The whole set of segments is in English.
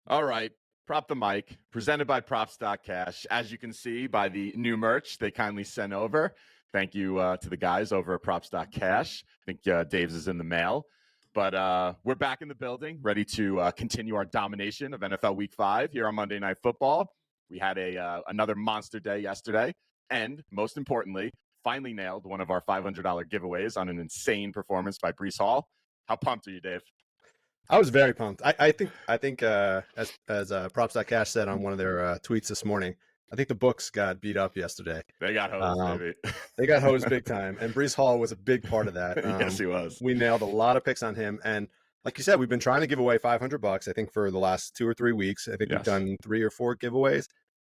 All right. Prop the mic, presented by Props.cash. As you can see by the new merch they kindly sent over. Thank you to the guys over at Props.cash. I think Dave's is in the mail. But we're back in the building, ready to continue our domination of NFL Week 5 here on Monday Night Football. We had another monster day yesterday. And most importantly, finally nailed one of our $500 giveaways on an insane performance by Breece Hall. How pumped are you, Dave? I was very pumped. I think as Props.cash said on one of their tweets this morning, I think the books got beat up yesterday. They got hosed, baby. They got hosed big time, and Breece Hall was a big part of that. Yes, he was. We nailed a lot of picks on him, and like you said, we've been trying to give away $500. I think for the last 2 or 3 weeks. I think we've done 3 or 4 giveaways.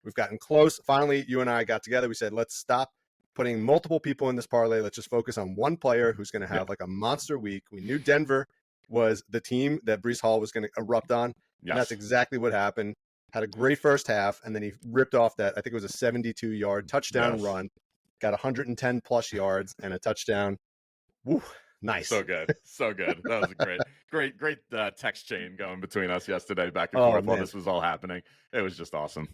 We've gotten close. Finally, you and I got together. We said, let's stop putting multiple people in this parlay. Let's just focus on one player who's going to have like a monster week. We knew Denver was the team that Breece Hall was going to erupt on. Yes. And that's exactly what happened. Had a great first half, and then he ripped off that, I think it was a 72-yard touchdown run, got 110 plus yards and a touchdown. Woo, nice. So good. So good. That was a great text chain going between us yesterday back and forth while this was all happening. It was just awesome.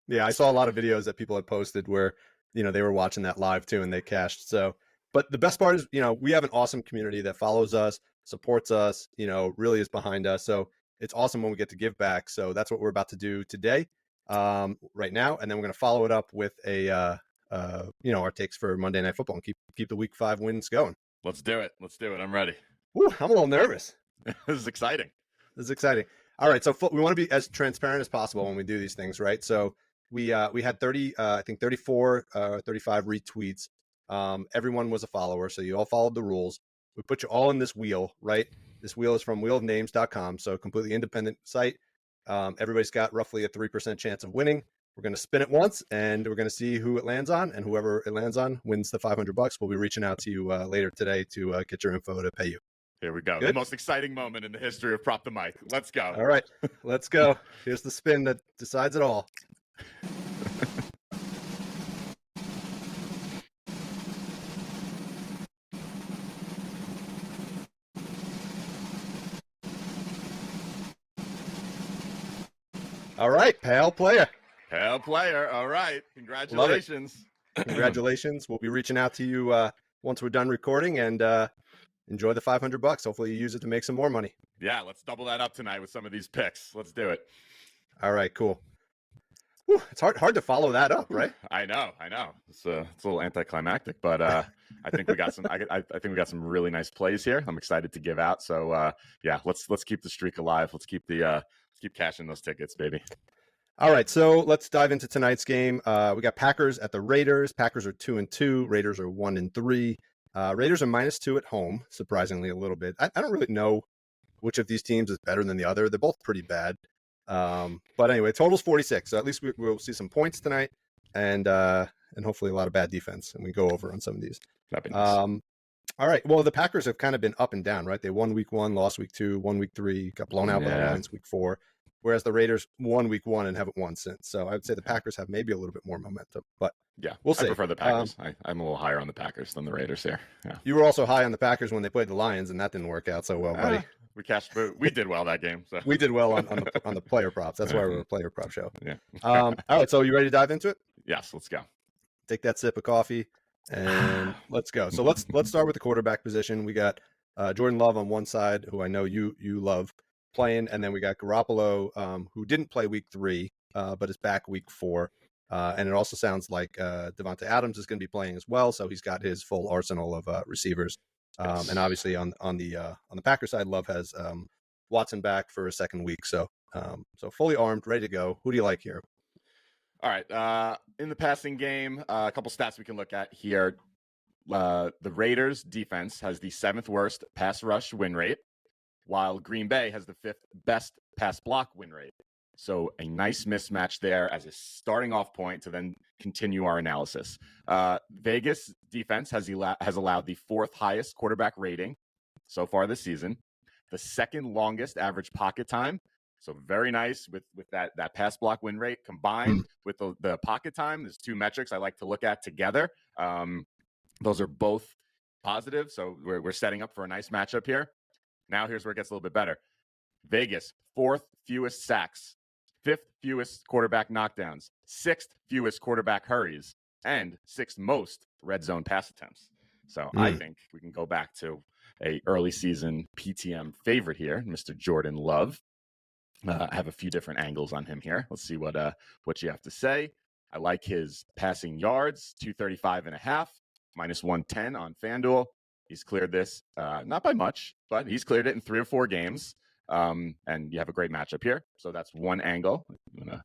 Yeah, I saw a lot of videos that people had posted where, they were watching that live too and they cashed. So, but the best part is, we have an awesome community that follows us, supports us, really is behind us. So it's awesome when we get to give back. So that's what we're about to do today, right now. And then we're going to follow it up with our takes for Monday Night Football and keep the Week 5 wins going. Let's do it. I'm ready. Woo, I'm a little nervous. This is exciting. All right. So we want to be as transparent as possible when we do these things, right? So we had 34, 35 retweets. Everyone was a follower. So you all followed the rules. We put you all in this wheel, right? This wheel is from wheelofnames.com, so completely independent site. Everybody's got roughly a 3% chance of winning. We're going to spin it once, and we're going to see who it lands on, and whoever it lands on wins the $500. We'll be reaching out to you later today to get your info to pay you. Here we go. Good? The most exciting moment in the history of Prop the Mic. Let's go. All right, let's go. Here's the spin that decides it all. All right, pal player. All right. Congratulations. Congratulations. We'll be reaching out to you once we're done recording, and enjoy the $500. Hopefully you use it to make some more money. Yeah, let's double that up tonight with some of these picks. Let's do it. All right, cool. Whew, it's hard to follow that up, right? I know. It's a little anticlimactic, but I think we got some. I think we got some really nice plays here. I'm excited to give out. So let's keep the streak alive. Let's keep cashing those tickets, baby. All right, so let's dive into tonight's game. We got Packers at the Raiders. Packers are 2-2. Raiders are 1-3. Raiders are -2 at home, surprisingly a little bit. I don't really know which of these teams is better than the other. They're both pretty bad. But anyway, total's 46. So at least we'll see some points tonight, and hopefully a lot of bad defense. And we go over on some of these. That'd be nice. All right. Well, the Packers have kind of been up and down, right? They won week 1, lost week 2, won week 3, got blown out by the Lions week 4. Whereas the Raiders won week 1 and haven't won since. So I would say the Packers have maybe a little bit more momentum, but yeah, we'll see. I prefer the Packers. I'm a little higher on the Packers than the Raiders here. Yeah. You were also high on the Packers when they played the Lions, and that didn't work out so well, buddy. We did well that game. So. We did well on the player props. That's why we're a player prop show. Yeah. All right. So you ready to dive into it? Yes. Let's go. Take that sip of coffee and let's go. So let's start with the quarterback position. We got Jordan Love on one side, who I know you love, playing, and then we got Garoppolo, who didn't play week 3, but is back week 4. And it also sounds like Devontae Adams is going to be playing as well, so he's got his full arsenal of receivers. Yes. And obviously on the Packers side, Love has Watson back for a second week, so fully armed, ready to go. Who do you like here? All right, in the passing game, a couple stats we can look at here. The Raiders defense has the 7th worst pass rush win rate, while Green Bay has the 5th best pass block win rate. So a nice mismatch there as a starting off point to then continue our analysis. Vegas defense has allowed the 4th highest quarterback rating so far this season, the 2nd longest average pocket time. So very nice with that pass block win rate combined with the pocket time. There's 2 metrics I like to look at together. Those are both positive. So we're setting up for a nice matchup here. Now here's where it gets a little bit better. Vegas, 4th fewest sacks fifth fewest quarterback knockdowns, sixth fewest quarterback hurries, and sixth most red zone pass attempts. So I think we can go back to a early season PTM favorite here, Mr. Jordan Love. I have a few different angles on him here. Let's see what you have to say. I like his passing yards, 235.5, minus 110 on FanDuel. He's cleared this, not by much, but he's cleared it in 3 or 4 games. And you have a great matchup here. So that's one angle. I'm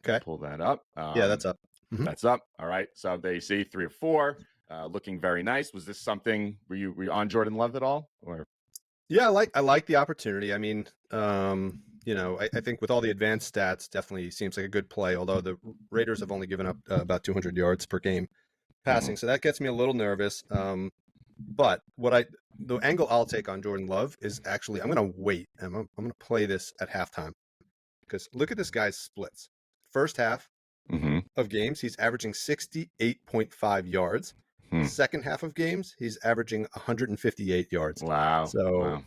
going to pull that up. Yeah, that's up. That's up. All right. So there you see 3 or 4. Looking very nice. Was this something, were you on Jordan Love at all? Or Yeah, I like the opportunity. I mean, I think with all the advanced stats, definitely seems like a good play, although the Raiders have only given up about 200 yards per game passing. So that gets me a little nervous. But the angle I'll take on Jordan Love is actually, I'm going to wait. I'm going to play this at halftime, because look at this guy's splits. First half of games, he's averaging 68.5 yards. Second half of games, he's averaging 158 yards. Wow. So,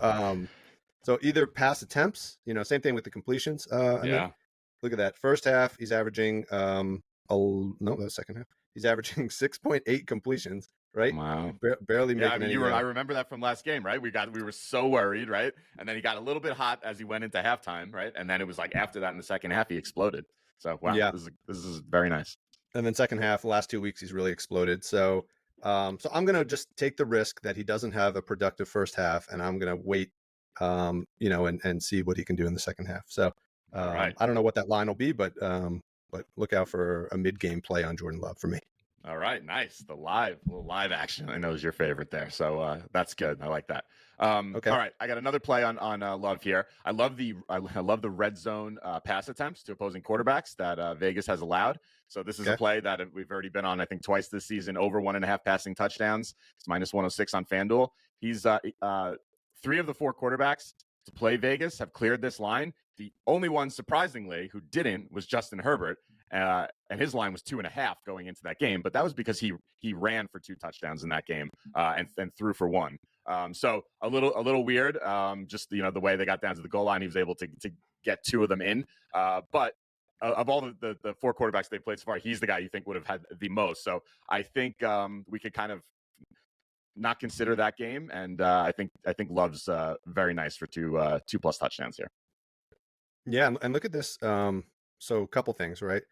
so either pass attempts, same thing with the completions. Look at that. First half, he's averaging, that was second half. He's averaging 6.8 completions, right? Wow. Barely making any. I remember that from last game, right? We were so worried, right? And then he got a little bit hot as he went into halftime, right? And then it was like after that in the second half, he exploded. So, wow, yeah. This is very nice. And then second half, the last 2 weeks, he's really exploded. So I'm going to just take the risk that he doesn't have a productive first half, and I'm going to wait, and see what he can do in the second half. So I don't know what that line will be, but look out for a mid-game play on Jordan Love for me. All right, nice. The live action, I know, is your favorite there. So that's good. I like that. Okay. All right, I got another play on Love here. I love the red zone pass attempts to opposing quarterbacks that Vegas has allowed. So this is a play that we've already been on, I think, twice this season, over 1.5 passing touchdowns. It's minus 106 on FanDuel. He's 3 of the 4 quarterbacks to play Vegas have cleared this line. The only one, surprisingly, who didn't was Justin Herbert. And his line was 2.5 going into that game, but that was because he ran for 2 touchdowns in that game and threw for 1. So a little weird. Just the way they got down to the goal line, he was able to get 2 of them in. But of all the 4 quarterbacks they played so far, he's the guy you think would have had the most. So I think we could kind of not consider that game, and I think Love's very nice for 2+ touchdowns here. Yeah, and look at this. So a couple things, right?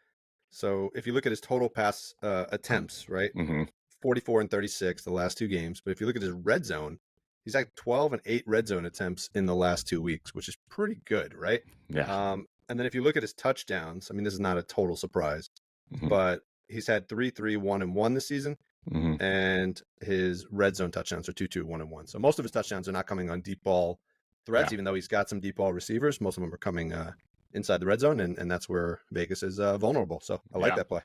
So if you look at his total pass attempts, right? 44 and 36 the last 2 games. But if you look at his red zone, he's like 12 and 8 red zone attempts in the last 2 weeks, which is pretty good, right? Yeah. And then if you look at his touchdowns, I mean, this is not a total surprise, but he's had 3, 1, and 1 this season. And his red zone touchdowns are 2, 1, and 1. So most of his touchdowns are not coming on deep ball threats, even though he's got some deep ball receivers. Most of them are coming inside the red zone, and that's where Vegas is vulnerable. So I like that play.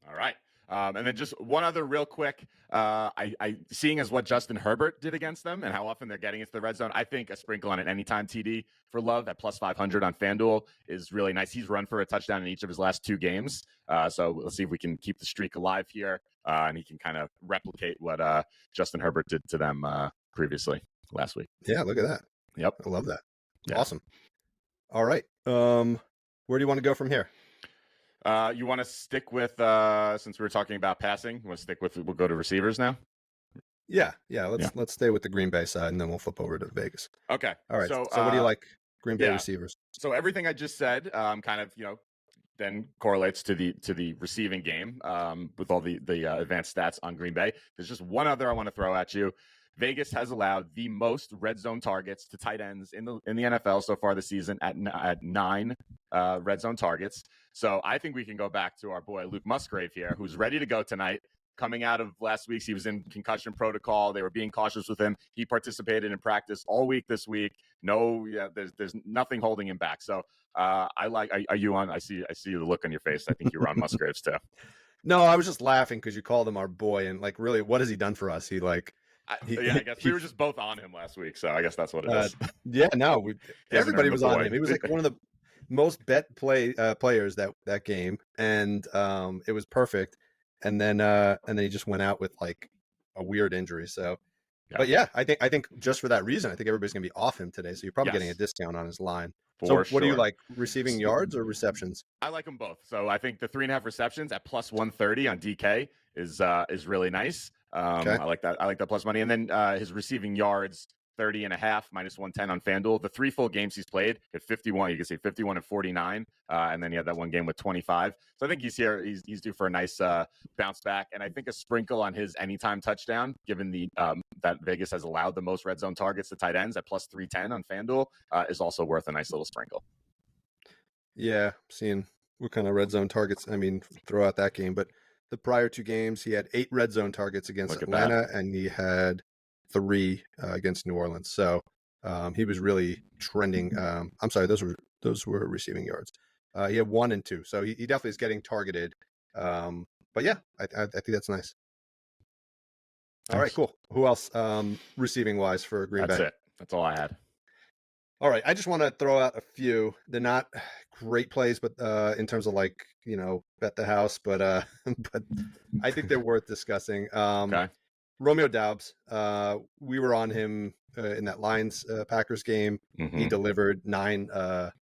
All right. And then just one other real quick, I seeing as what Justin Herbert did against them and how often they're getting into the red zone, I think a sprinkle on an anytime TD for Love at plus 500 on FanDuel is really nice. He's run for a touchdown in each of his last 2 games. So let's see if we can keep the streak alive here, and he can kind of replicate what Justin Herbert did to them previously last week. Yeah, look at that. Yep. I love that. Yeah. Awesome. All right. Where do you want to go from here? You want to stick with, since we were talking about passing, we'll go to receivers now? Yeah. Let's stay with the Green Bay side, and then we'll flip over to Vegas. Okay. All right. So what do you like, Green Bay receivers? So everything I just said, kind of, then correlates to the receiving game, with all the advanced stats on Green Bay. There's just one other I want to throw at you. Vegas has allowed the most red zone targets to tight ends in the NFL so far this season at 9 red zone targets. So I think we can go back to our boy Luke Musgrave here, who's ready to go tonight. Coming out of last week's, he was in concussion protocol. They were being cautious with him. He participated in practice all week this week. There's nothing holding him back. So are you on? I see the look on your face. I think you were on Musgraves too. No, I was just laughing because you called him our boy, and really, what has he done for us? I guess we were just both on him last week, so I guess that's what it is. Yeah, no, everybody was on him. He was like one of the most bet players that game, and it was perfect. And then he just went out with like a weird injury. So But yeah, I think just for that reason, I think everybody's gonna be off him today. So you're probably getting a Yes, discount on his line. So for what do you sure. like, receiving yards or receptions? I like them both. So I think the 3.5 receptions at plus 130 on DK is really nice. Okay. I like that. I like that plus money. And then his receiving yards 30.5 minus 110 on FanDuel. The 3 full games he's played at 51. You can see 51 and 49, and then he had that one game with 25. So I think he's here. He's due for a nice bounce back, and I think a sprinkle on his anytime touchdown, given the that Vegas has allowed the most red zone targets to tight ends at plus 310 on FanDuel, is also worth a nice little sprinkle. Yeah, seeing what kind of red zone targets. I mean, throw out that game, but the prior 2 games, he had 8 red zone targets against Look at that. Atlanta, and he had 3 against New Orleans. So he was really trending. I'm sorry, those were receiving yards. He had 1 and 2, so he definitely is getting targeted. But yeah, I think that's nice. All right, cool. Who else receiving wise for Green That's Bay? it. That's all I had. All right, I just want to throw out a few. They're not great plays, but in terms of like, bet the house, but but I think they're worth discussing. Okay. Romeo Doubs, we were on him in that Lions Packers game. He delivered 9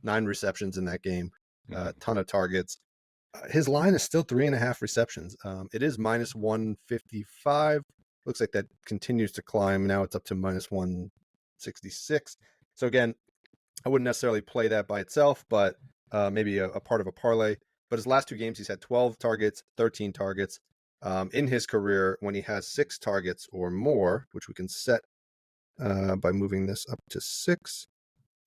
receptions in that game, a ton of targets. His line is still 3.5 receptions. It is minus 155. Looks like that continues to climb. Now it's up to minus 166. So again, I wouldn't necessarily play that by itself, but maybe a part of a parlay. But his last 2 games, he's had 12 targets, 13 targets. In his career, when he has 6 targets or more, which we can set by moving this up to 6,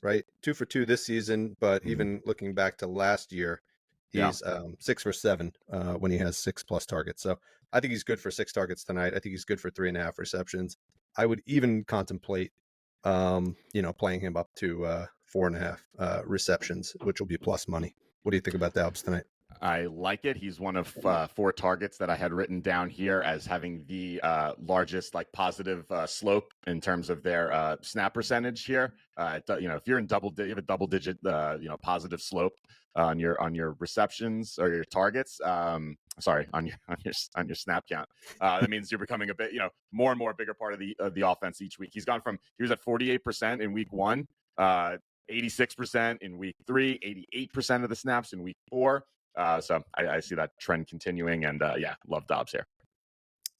right? 2 for 2 this season, but even looking back to last year, he's 6 for 7 when he has 6 plus targets. So I think he's good for 6 targets tonight. I think he's good for 3.5 receptions. I would even contemplate, playing him up to 4.5 receptions, which will be plus money. What do you think about Doubs tonight? I like it. He's one of 4 targets that I had written down here as having the largest positive slope in terms of their snap percentage here. If you're in you have a double digit positive slope on your receptions or your targets. Sorry, on your snap count. That means you're becoming a bit more and more bigger part of the offense each week. He was at 48% in week 1. 86% in week 3, 88% of the snaps in week 4. So I see that trend continuing, and love Doubs here.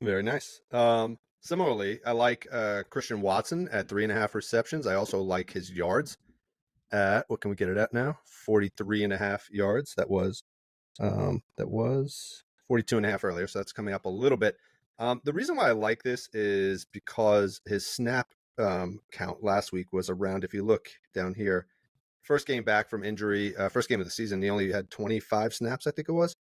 Very nice. Similarly, I like Christian Watson at 3.5 receptions. I also like his yards at, what can we get it at now? 43.5 yards. That was 42.5 earlier, so that's coming up a little bit. The reason why I like this is because his snap count last week was around, if you look down here, first game back from injury, first game of the season, he only had 25 snaps, I think it was.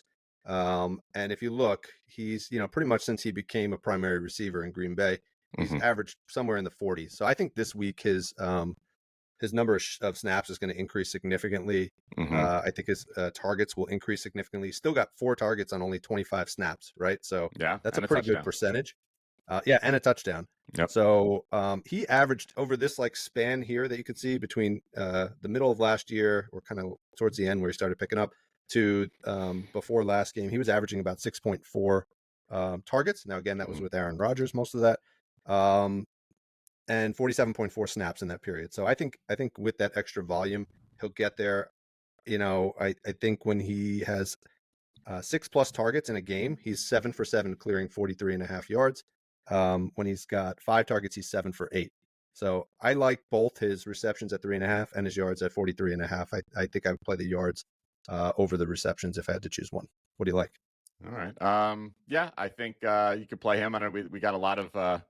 And if you look, he's, pretty much since he became a primary receiver in Green Bay, he's averaged somewhere in the 40s. So I think this week his number of snaps is going to increase significantly. I think his targets will increase significantly. He's still got 4 targets on only 25 snaps, right? So that's a pretty good percentage. And a touchdown. Yep. So he averaged over this span here that you can see between the middle of last year, or kind of towards the end where he started picking up, to before last game, he was averaging about 6.4 targets. Now, again, that was with Aaron Rodgers, most of that, and 47.4 snaps in that period. So I think with that extra volume, he'll get there. I think when he has 6 plus targets in a game, he's 7 for 7, clearing 43.5 yards. When he's got 5 targets, he's 7 for 8. So I like both his receptions at 3.5 and his yards at 43.5. I think I would play the yards over the receptions if I had to choose one. What do you like? All right. I think you could play him. I know we got a lot of.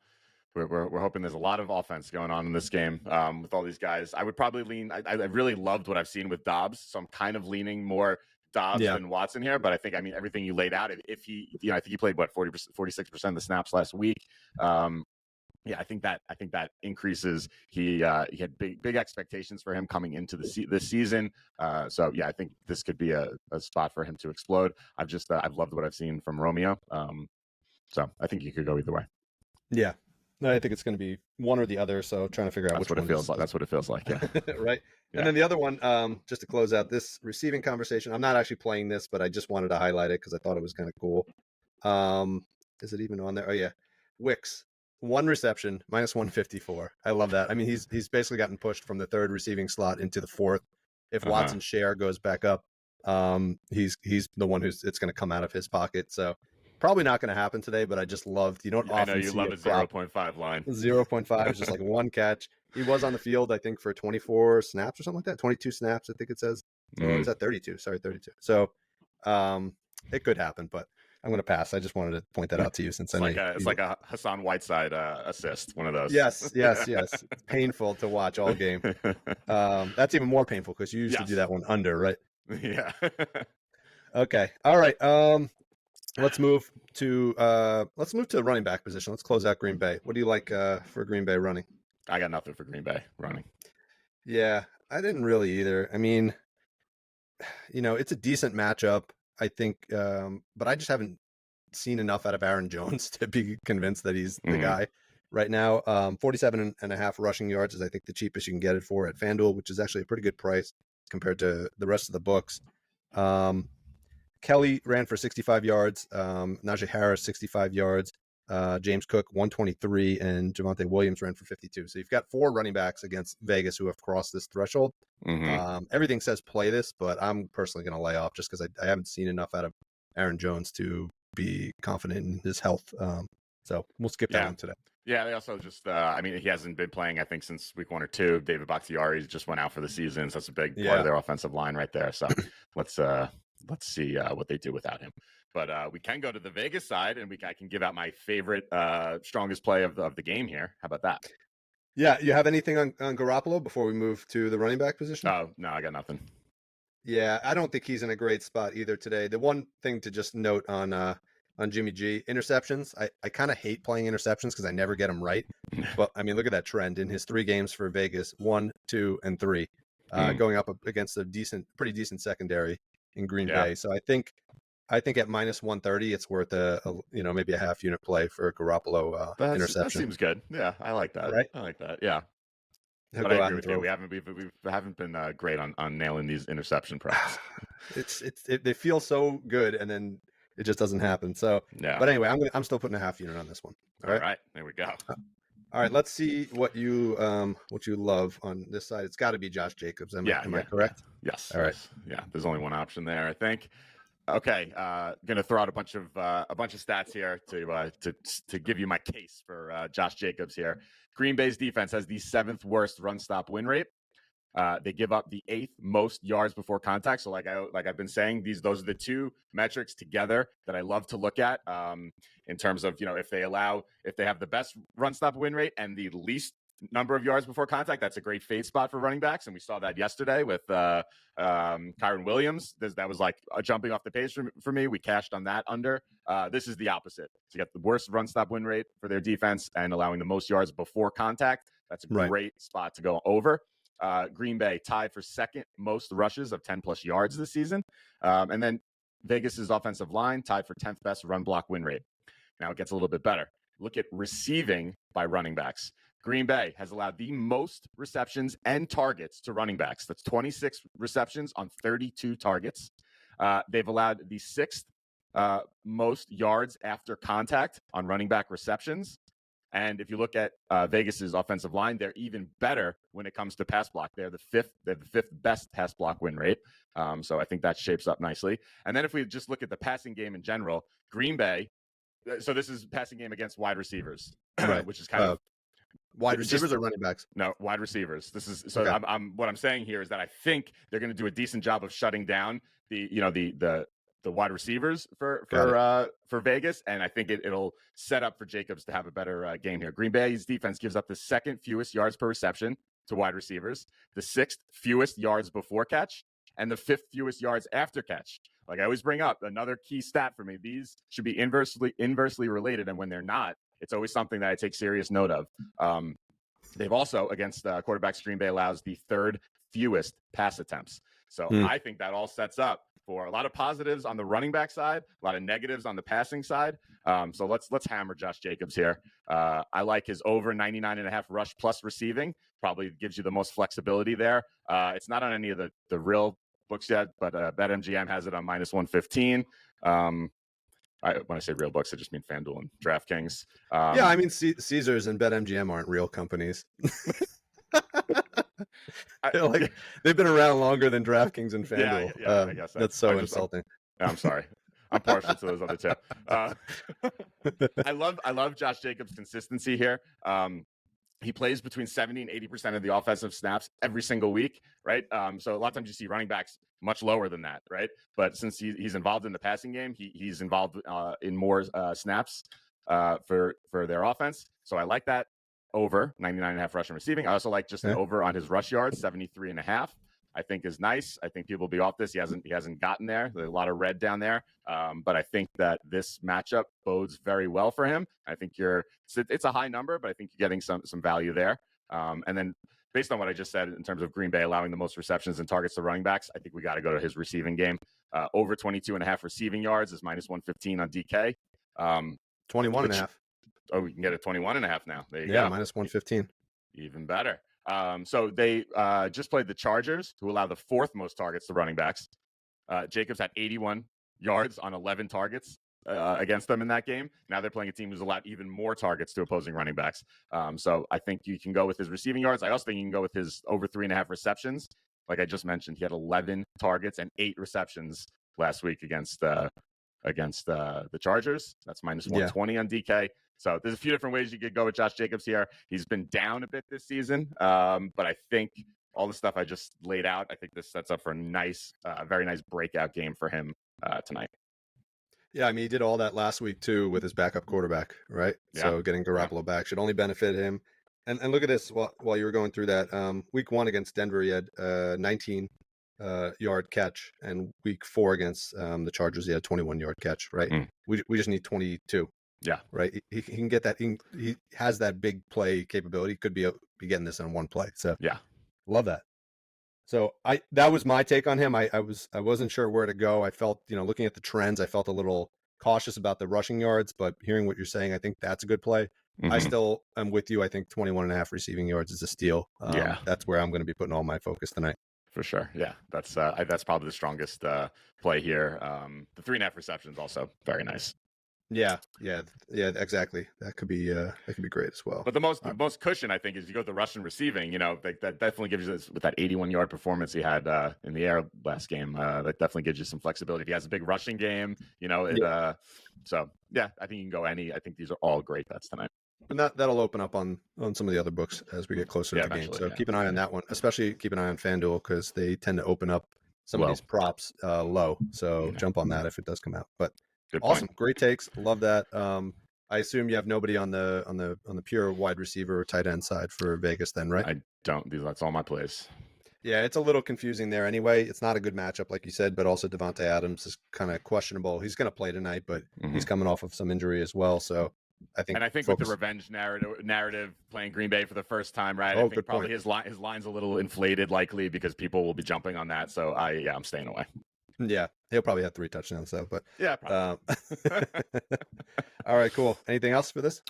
We're hoping there's a lot of offense going on in this game with all these guys. I would probably lean. I really loved what I've seen with Doubs, so I'm kind of leaning more Doubs than Watson here. But I think everything you laid out. If he, I think he played 46% of the snaps last week. I think that increases. He had big expectations for him coming into this season. So I think this could be a spot for him to explode. I've loved what I've seen from Romeo. So I think you could go either way. Yeah. No, I think it's going to be one or the other. So trying to figure out which one. That's what it feels like. Yeah. Right. Yeah. And then the other one, just to close out this receiving conversation, I'm not actually playing this, but I just wanted to highlight it because I thought it was kind of cool. Is it even on there? Oh yeah. Wicks. one reception, minus 154. I love that. I mean, he's basically gotten pushed from the third receiving slot into the fourth. If Watson's share goes back up, he's the one it's going to come out of his pocket. So probably not going to happen today. But I just loved, you don't I know often you see love a a prop 0.5 line. 0.5 is just like one catch. He was on the field, I think, for 24 snaps or something like that. 22 snaps, I think it says. Or is that 32? Sorry, 32. So it could happen, but I'm going to pass. I just wanted to point that out to you since I know It's like a Hassan Whiteside assist, one of those. Yes. It's painful to watch all game. That's even more painful because you used to do that one under, right? Yeah. Okay. All right. Let's move to the running back position. Let's close out Green Bay. What do you like for Green Bay running? I got nothing for Green Bay running. Yeah, I didn't really either. I mean, it's a decent matchup, I think, but I just haven't seen enough out of Aaron Jones to be convinced that he's the guy right now. 47 and a half rushing yards is, I think, the cheapest you can get it for at FanDuel, which is actually a pretty good price compared to the rest of the books. Kelly ran for 65 yards. Najee Harris, 65 yards. James Cook, 123, and Javonte Williams ran for 52. So you've got 4 running backs against Vegas who have crossed this threshold. Everything says play this, but I'm personally going to lay off just because I haven't seen enough out of Aaron Jones to be confident in his health. So we'll skip that one today. Yeah, they also just, he hasn't been playing, I think, since week 1 or 2. David Bakhtiari just went out for the season, so that's a big part of their offensive line right there. So let's see what they do without him. But we can go to the Vegas side, and I can give out my favorite strongest play of the game here. How about that? Yeah, you have anything on Garoppolo before we move to the running back position? Oh, no, I got nothing. Yeah, I don't think he's in a great spot either today. The one thing to just note on Jimmy G, interceptions. I kind of hate playing interceptions because I never get them right. But I mean, look at that trend in his 3 games for Vegas: 1, 2, and 3, going up against a pretty decent secondary in Green Bay. So I think at minus 130, it's worth maybe a half unit play for Garoppolo interception. That seems good. Yeah, I like that. Right? I like that. Yeah. But I agree with you. We haven't been great on nailing these interception props. They feel so good, and then it just doesn't happen. So, But anyway, I'm still putting a half unit on this one. All right. There we go. All right. Let's see what you love on this side. It's got to be Josh Jacobs. Am I correct? Yeah. Yes. All right. Yeah. There's only one option there, I think. Okay, gonna throw out a bunch of stats here to give you my case for Josh Jacobs here. Green Bay's defense has the 7th worst run stop win rate. They give up the 8th most yards before contact. So like I've been saying, those are the 2 metrics together that I love to look at in terms of if they have the best run stop win rate and the least number of yards before contact. That's a great fade spot for running backs, and we saw that yesterday with Kyron Williams. That was like jumping off the page for me. We cashed on that under. This is the opposite. So you got the worst run stop win rate for their defense and allowing the most yards before contact. That's a great spot to go over. Green Bay tied for 2nd most rushes of 10 plus yards this season, and then Vegas's offensive line tied for 10th best run block win rate. Now it gets a little bit better. Look at receiving by running backs. Green Bay has allowed the most receptions and targets to running backs. That's 26 receptions on 32 targets. They've allowed the 6th most yards after contact on running back receptions. And if you look at Vegas's offensive line, they're even better when it comes to pass block. They're the 5th best pass block win rate. So I think that shapes up nicely. And then if we just look at the passing game in general, Green Bay. So this is passing game against wide receivers, which is kind of wide receivers or running backs. No, wide receivers. This is so. Okay. What I'm saying here is that I think they're going to do a decent job of shutting down the wide receivers for Vegas, and I think it'll set up for Jacobs to have a better game here. Green Bay's defense gives up the 2nd fewest yards per reception to wide receivers, the 6th fewest yards before catch, and the 5th fewest yards after catch. Like I always bring up, another key stat for me. These should be inversely related, and when they're not, it's always something that I take serious note of. They've also, against quarterbacks, Green Bay allows the 3rd fewest pass attempts. So I think that all sets up for a lot of positives on the running back side, a lot of negatives on the passing side. So let's hammer Josh Jacobs here. I like his over 99.5 rush plus receiving. Probably gives you the most flexibility there. It's not on any of the real books yet, but BetMGM has it on minus 115. When I say real books, I just mean FanDuel and DraftKings. Yeah, I mean, Caesars and BetMGM aren't real companies. Like they've been around longer than DraftKings and FanDuel. Yeah, I guess that's so insulting. I'm sorry. I'm partial to those other two. I love Josh Jacobs' consistency here. He plays between 70 and 80% of the offensive snaps every single week, right? So a lot of times you see running backs much lower than that, right? But since he's involved in the passing game, he's involved in more snaps for their offense. So I like that over 99.5 rushing receiving. I also like just an over on his rush yards, 73.5. I think is nice. I think people will be off this. He hasn't gotten there. There's a lot of red down there. But I think that this matchup bodes very well for him. I think it's a high number, but I think you're getting some value there. And then based on what I just said in terms of Green Bay allowing the most receptions and targets to running backs, I think we got to go to his receiving game. Over 22.5 receiving yards is minus 115 on DK. 21.5. Oh, we can get it 21.5 now. There you go. Yeah, minus 115. Even better. So they just played the Chargers, who allow the fourth most targets to running backs. Jacobs had 81 yards on 11 targets against them in that game. Now they're playing a team who's allowed even more targets to opposing running backs. So I think you can go with his receiving yards. I also think you can go with his over 3.5 receptions. Like I just mentioned, he had 11 targets and 8 receptions last week against the Chargers. That's minus 120 on DK. So there's a few different ways you could go with Josh Jacobs here. He's been down a bit this season, but I think all the stuff I just laid out, I think this sets up for a very nice breakout game for him tonight. Yeah, I mean, he did all that last week too with his backup quarterback, right? Yeah. So getting Garoppolo back should only benefit him. And look at this while you were going through that. Week 1 against Denver, he had 19 yard catch, and week 4 against the Chargers, he had 21-yard catch, right? We just need 22. Yeah. Right. He can get that. He has that big play capability. He could be getting this in one play. So yeah, love that. So that was my take on him. I wasn't sure where to go. I felt, looking at the trends, I felt a little cautious about the rushing yards, but hearing what you're saying, I think that's a good play. I still am with you. I think 21.5 receiving yards is a steal. That's where I'm going to be putting all my focus tonight. For sure. Yeah. That's probably the strongest play here. The 3.5 receptions also very nice. Yeah, exactly. That could be great as well. But the most cushion, I think, is you go to the rushing receiving. That definitely gives you this, with that 81-yard performance he had in the air last game. That definitely gives you some flexibility. If he has a big rushing game, so yeah, I think you can go any. I think these are all great bets tonight. And that'll open up on some of the other books as we get closer to the game. So keep an eye on that one, especially keep an eye on FanDuel because they tend to open up some of these props low. So jump on that if it does come out. But good awesome, point. Great takes, love that. I assume you have nobody on the pure wide receiver or tight end side for Vegas, then, right? I don't. That's all my plays. Yeah, it's a little confusing there. Anyway, it's not a good matchup, like you said, but also Devontae Adams is kind of questionable. He's going to play tonight, but he's coming off of some injury as well. So I think with the revenge narrative playing Green Bay for the first time, right? Oh, I think probably his line's a little inflated, likely because people will be jumping on that. So I'm staying away. Yeah, he'll probably have 3 touchdowns though. But yeah, probably. All right, cool. Anything else for this?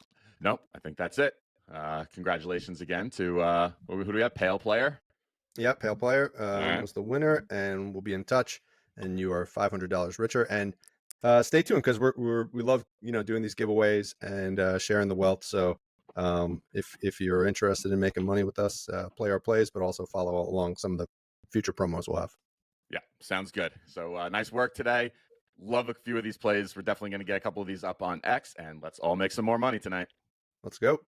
Nope, I think that's it. Congratulations again to who do we have? Pale Player. Yeah, Pale Player was the winner, and we'll be in touch. And you are $500 richer. And stay tuned because we love doing these giveaways and sharing the wealth. So if you're interested in making money with us, play our plays, but also follow along some of the future promos we'll have. Yeah, sounds good. So nice work today. Love a few of these plays. We're definitely going to get a couple of these up on X, and let's all make some more money tonight. Let's go.